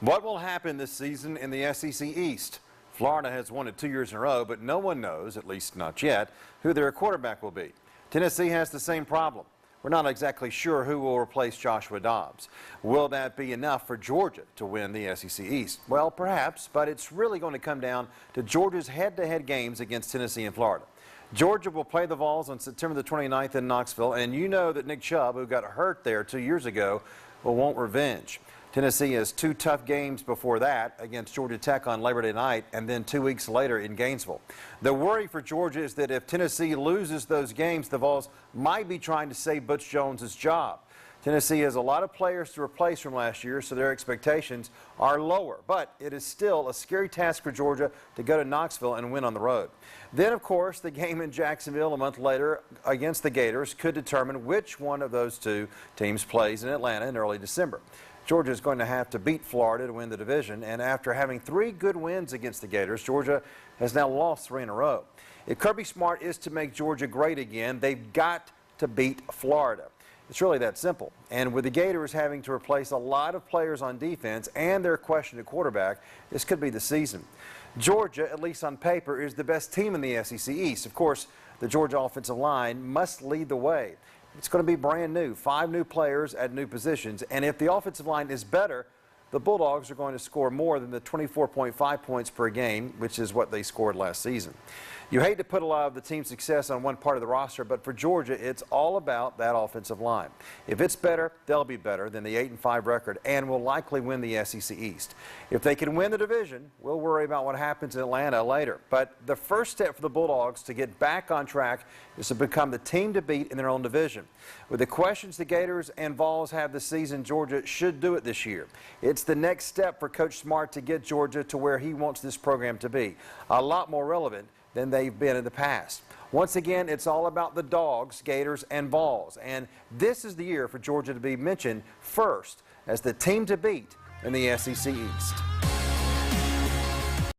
What will happen this season in the SEC East? Florida has won it 2 years in a row, but no one knows, at least not yet, who their quarterback will be. Tennessee has the same problem. We're not exactly sure who will replace Joshua Dobbs. Will that be enough for Georgia to win the SEC East? Well, perhaps, but it's really going to come down to Georgia's head-to-head games against Tennessee and Florida. Georgia will play the Vols on September the 29th in Knoxville, and you know that Nick Chubb, who got hurt there 2 years ago, will want revenge. Tennessee has 2 tough games before that against Georgia Tech on Labor Day night and then 2 weeks later in Gainesville. The worry for Georgia is that if Tennessee loses those games, the Vols might be trying to save Butch Jones's job. Tennessee has a lot of players to replace from last year, so their expectations are lower. But it is still a scary task for Georgia to go to Knoxville and win on the road. Then, of course, the game in Jacksonville a month later against the Gators could determine which one of those 2 teams plays in Atlanta in early December. Georgia is going to have to beat Florida to win the division, and after having 3 good wins against the Gators, Georgia has now lost 3 in a row. If Kirby Smart is to make Georgia great again, they've got to beat Florida. It's really that simple. And with the Gators having to replace a lot of players on defense and their question at quarterback, this could be the season. Georgia, at least on paper, is the best team in the SEC East. Of course, the Georgia offensive line must lead the way. It's going to be brand new, 5 new players at new positions, and if the offensive line is better, the Bulldogs are going to score more than the 24.5 points per game, which is what they scored last season. You hate to put a lot of the team's success on one part of the roster, but for Georgia, it's all about that offensive line. If it's better, they'll be better than the 8-5 record and will likely win the SEC East. If they can win the division, we'll worry about what happens in Atlanta later. But the first step for the Bulldogs to get back on track is to become the team to beat in their own division. With the questions the Gators and Vols have this season, Georgia should do it this year. It's the next step for Coach Smart to get Georgia to where he wants this program to be. A lot more relevant than they've been in the past. Once again, it's all about the Dogs, Gators, and Vols. And this is the year for Georgia to be mentioned first as the team to beat in the SEC East.